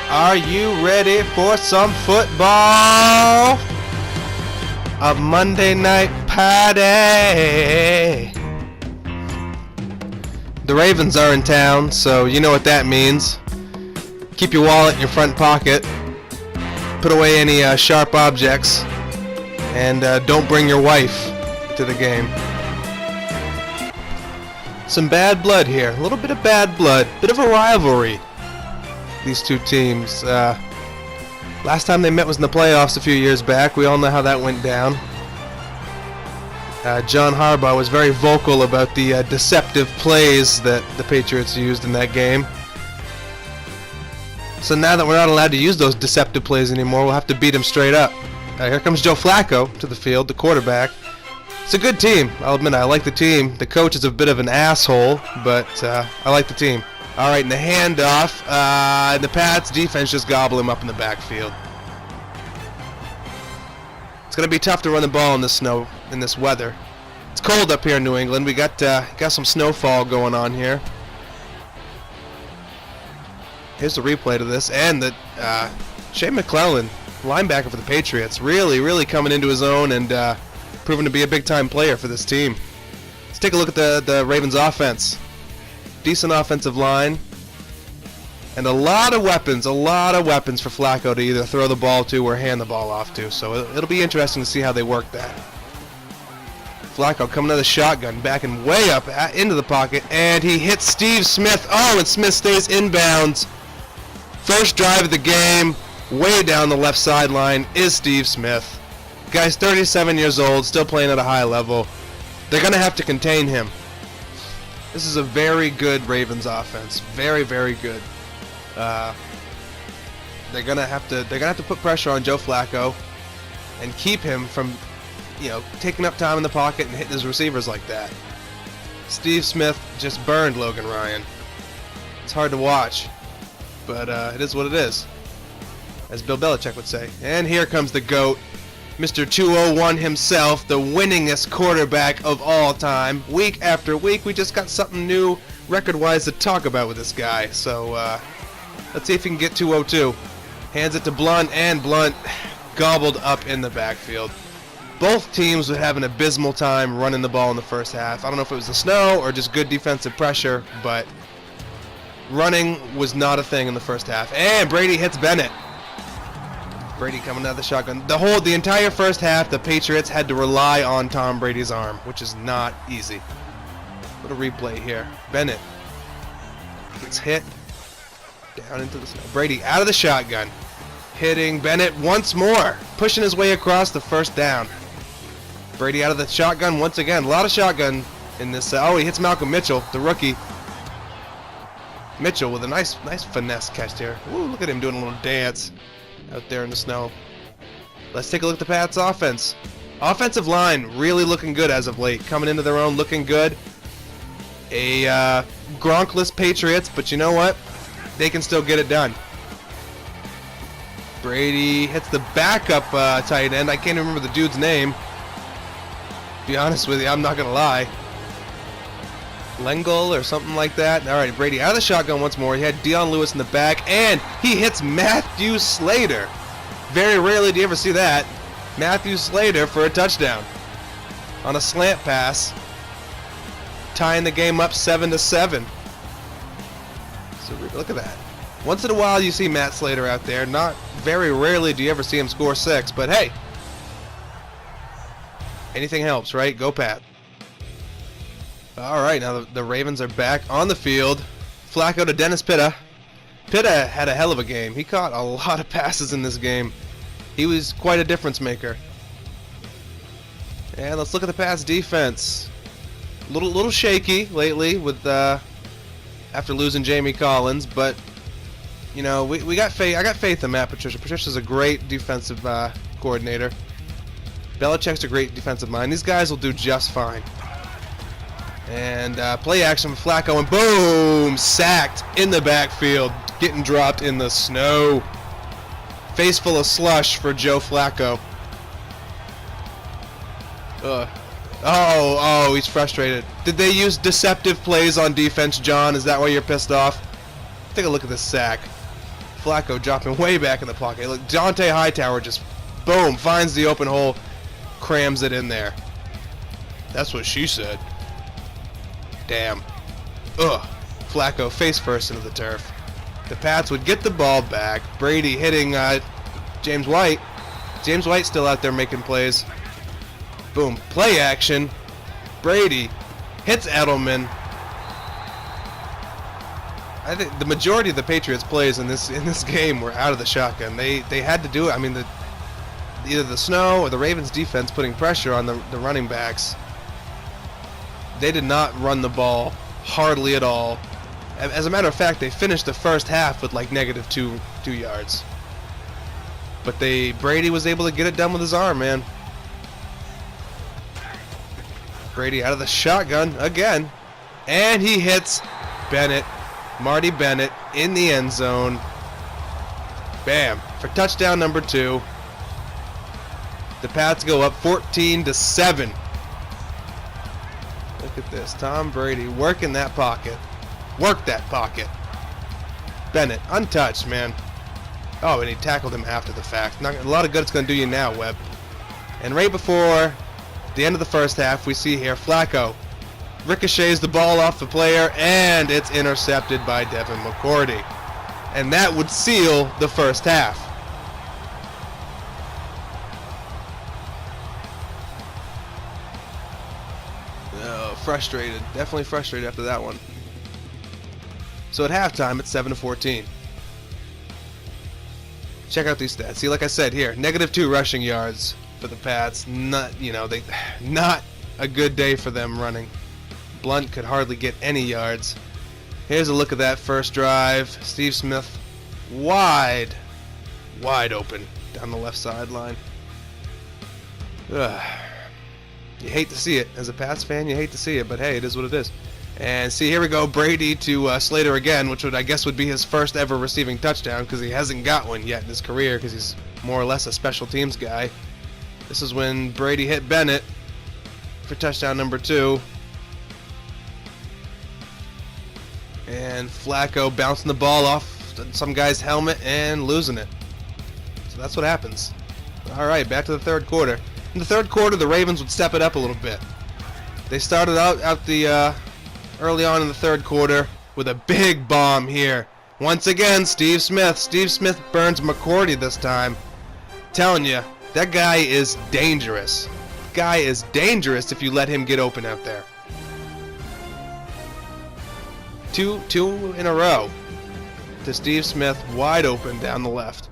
Are you ready for some football? A Monday night party. The Ravens are in town, so you know what that means. Keep your wallet in your front pocket. Put away any sharp objects. And don't bring your wife to the game. Some bad blood here. A little bit of bad blood. Bit of a rivalry. These two teams. Last time they met was in the playoffs a few years back. We all know how that went down. John Harbaugh was very vocal about the deceptive plays that the Patriots used in that game. So now that we're not allowed to use those deceptive plays anymore, we'll have to beat him straight up. Here comes Joe Flacco to the field, the quarterback. It's a good team. I'll admit I like the team. The coach is a bit of an asshole, but I like the team. All right, in the handoff, the Pats defense just gobble him up in the backfield. It's gonna be tough to run the ball in this snow, in this weather. It's cold up here in New England. We got some snowfall going on here. Here's the replay to this, and the Shea McClellan, linebacker for the Patriots, really coming into his own and proving to be a big-time player for this team. Let's take a look at the Ravens' offense. Decent offensive line, and a lot of weapons for Flacco to either throw the ball to or hand the ball off to. So it'll be interesting to see how they work that. Flacco coming out of the shotgun, backing way up into the pocket, and he hits Steve Smith. Oh, and Smith stays inbounds. First drive of the game, way down the left sideline, is Steve Smith. The guy's 37 years old, still playing at a high level. They're going to have to contain him. This is a very good Ravens offense. Very good. They're gonna have to put pressure on Joe Flacco and keep him from, taking up time in the pocket and hitting his receivers like that. Steve Smith just burned Logan Ryan. It's hard to watch, but it is what it is, as Bill Belichick would say. And here comes the GOAT, Mr. 201 himself, the winningest quarterback of all time. Week after week, we just got something new record-wise to talk about with this guy. So let's see if he can get 202. Hands it to Blunt, and Blunt gobbled up in the backfield. Both teams would have an abysmal time running the ball in the first half. I don't know if it was the snow or just good defensive pressure, but running was not a thing in the first half. And Brady hits Bennett. Brady coming out of the shotgun. The entire first half, the Patriots had to rely on Tom Brady's arm, which is not easy. What a replay here. Bennett gets hit down into the snow. Brady out of the shotgun, hitting Bennett once more, pushing his way across the first down. Brady out of the shotgun once again. A lot of shotgun in this. Oh, he hits Malcolm Mitchell, the rookie. Mitchell with a nice finesse catch here. Ooh, look at him doing a little dance out there in the snow. Let's take a look at the Pats' offense. Offensive line really looking good as of late. Coming into their own, looking good. A Gronkless Patriots, but you know what? They can still get it done. Brady hits the backup tight end. I can't even remember the dude's name. To be honest with you, I'm not going to lie. Lengel or something like that. All right, Brady out of the shotgun once more. He had Dion Lewis in the back, and he hits Matthew Slater. Very rarely do you ever see that. Matthew Slater for a touchdown on a slant pass, tying the game up 7-7. So look at that. Once in a while you see Matt Slater out there. Not very rarely do you ever see him score 6, but hey, anything helps, right? Go Pat. All right, now the Ravens are back on the field. Flacco to Dennis Pitta. Pitta had a hell of a game. He caught a lot of passes in this game. He was quite a difference maker. And let's look at the Pats defense. Little shaky lately with after losing Jamie Collins, but we got faith. I got faith in Matt Patricia. Patricia's a great defensive coordinator. Belichick's a great defensive mind. These guys will do just fine. And play action for Flacco, and boom! Sacked in the backfield, getting dropped in the snow. Face full of slush for Joe Flacco. Oh, he's frustrated. Did they use deceptive plays on defense, John? Is that why you're pissed off? Take a look at this sack. Flacco dropping way back in the pocket. Look, Dante Hightower just, boom, finds the open hole, crams it in there. That's what she said. Damn. Ugh. Flacco face first into the turf. The Pats would get the ball back. Brady hitting James White. James White still out there making plays. Boom. Play action. Brady hits Edelman. I think the majority of the Patriots plays in this game were out of the shotgun. They had to do it. I mean, either the snow or the Ravens defense putting pressure on the running backs. They did not run the ball hardly at all. As a matter of fact, they finished the first half with like negative two yards. But Brady was able to get it done with his arm, man. Brady out of the shotgun again, and he hits Bennett. Marty Bennett in the end zone. Bam. For touchdown number 2. The Pats go up 14-7. Look at this. Tom Brady working that pocket. Work that pocket. Bennett, untouched, man. Oh, and he tackled him after the fact. Not a lot of good it's going to do you now, Webb. And right before the end of the first half, we see here Flacco ricochets the ball off the player, and it's intercepted by Devin McCourty. And that would seal the first half. Oh, frustrated. Definitely frustrated after that one. So at halftime, it's 7-14. Check out these stats. See, like I said here, -2 rushing yards for the Pats. Not a good day for them running. Blunt could hardly get any yards. Here's a look at that first drive. Steve Smith wide open down the left sideline. Ugh. You hate to see it. As a Pats fan, you hate to see it, but hey, it is what it is. And see, here we go, Brady to Slater again, which I guess would be his first ever receiving touchdown, because he hasn't got one yet in his career, because he's more or less a special teams guy. This is when Brady hit Bennett for touchdown number 2. And Flacco bouncing the ball off some guy's helmet and losing it. So that's what happens. All right, back to the third quarter. In the third quarter, the Ravens would step it up a little bit. They started out the early on in the third quarter with a big bomb here. Once again, Steve Smith. Steve Smith burns McCourty this time. Telling you, that guy is dangerous. Guy is dangerous if you let him get open out there. Two in a row to Steve Smith, wide open down the left.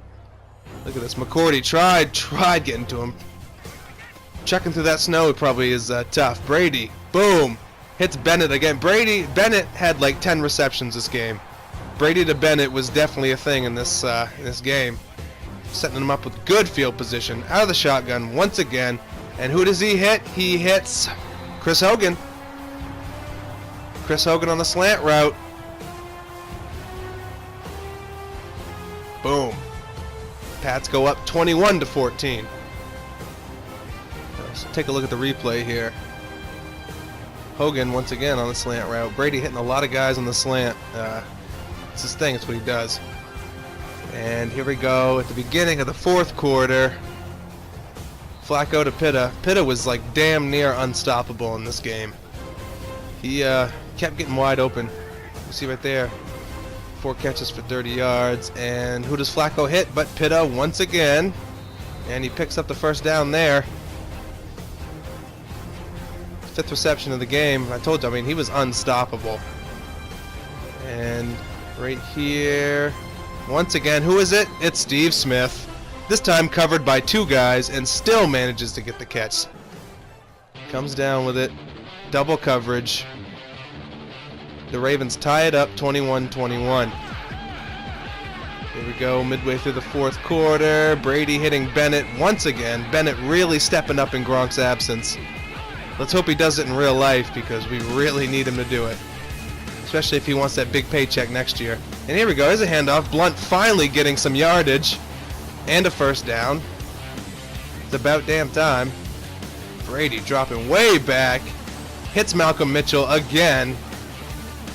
Look at this. McCourty tried getting to him. Checking through that snow probably is tough. Brady, boom, hits Bennett again. Bennett had like 10 receptions this game. Brady to Bennett was definitely a thing in this game. Setting him up with good field position. Out of the shotgun once again. And who does he hit? He hits Chris Hogan. Chris Hogan on the slant route. Boom. Pats go up 21-14. Let's take a look at the replay here. Hogan once again on the slant route. Brady hitting a lot of guys on the slant. It's his thing. It's what he does. And here we go at the beginning of the fourth quarter. Flacco to Pitta. Pitta was like damn near unstoppable in this game. He kept getting wide open. You see right there. 4 catches for 30 yards. And who does Flacco hit but Pitta once again? And he picks up the first down there. 5th reception of the game. I told you, I mean, he was unstoppable. And right here, once again, who is it? It's Steve Smith. This time covered by 2 guys and still manages to get the catch. Comes down with it. Double coverage. The Ravens tie it up 21-21. Here we go, midway through the fourth quarter. Brady hitting Bennett once again. Bennett really stepping up in Gronk's absence. Let's hope he does it in real life, because we really need him to do it. Especially if he wants that big paycheck next year. And here we go, there's a handoff. Blunt finally getting some yardage. And a first down. It's about damn time. Brady dropping way back. Hits Malcolm Mitchell again.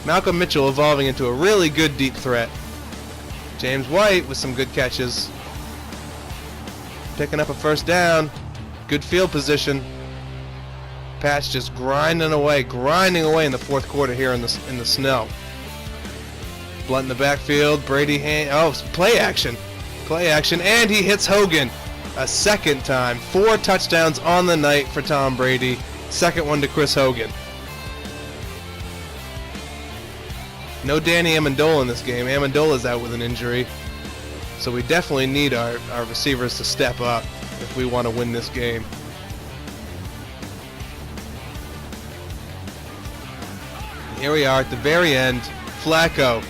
Malcolm Mitchell evolving into a really good deep threat. James White with some good catches. Picking up a first down. Good field position. Pats just grinding away in the fourth quarter here in the snow. Blunt in the backfield. Brady play action, and he hits Hogan a second time. 4 touchdowns on the night for Tom Brady. Second one to Chris Hogan. No Danny Amendola in this game. Amendola's out with an injury. So we definitely need our receivers to step up if we want to win this game. Here we are at the very end. Flacco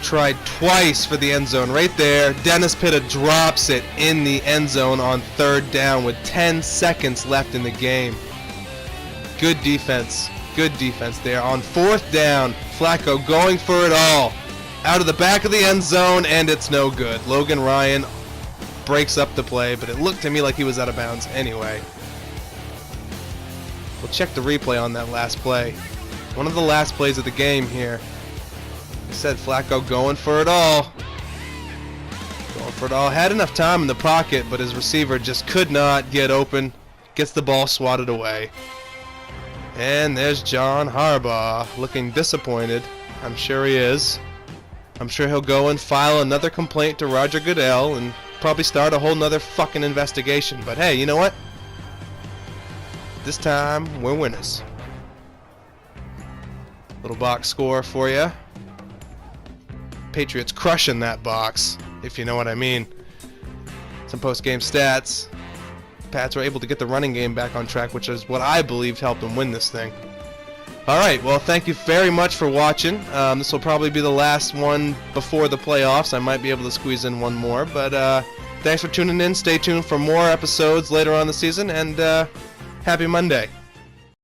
tried twice for the end zone right there. Dennis Pitta drops it in the end zone on third down with 10 seconds left in the game. Good defense. Good defense there. On fourth down, Flacco going for it all. Out of the back of the end zone, and it's no good. Logan Ryan breaks up the play, but it looked to me like he was out of bounds anyway. We'll check the replay on that last play. One of the last plays of the game here. I said Flacco going for it all. Going for it all. Had enough time in the pocket, but his receiver just could not get open. Gets the ball swatted away. And there's John Harbaugh looking disappointed. I'm sure he is. I'm sure he'll go and file another complaint to Roger Goodell and probably start a whole nother fucking investigation. But hey, you know what? This time, we're winners. Little box score for you. Patriots crushing that box, if you know what I mean. Some post-game stats. Pats were able to get the running game back on track, which is what I believed helped them win this thing. Alright, well, thank you very much for watching. This will probably be the last one before the playoffs. I might be able to squeeze in one more, but thanks for tuning in. Stay tuned for more episodes later on in the season, and happy Monday.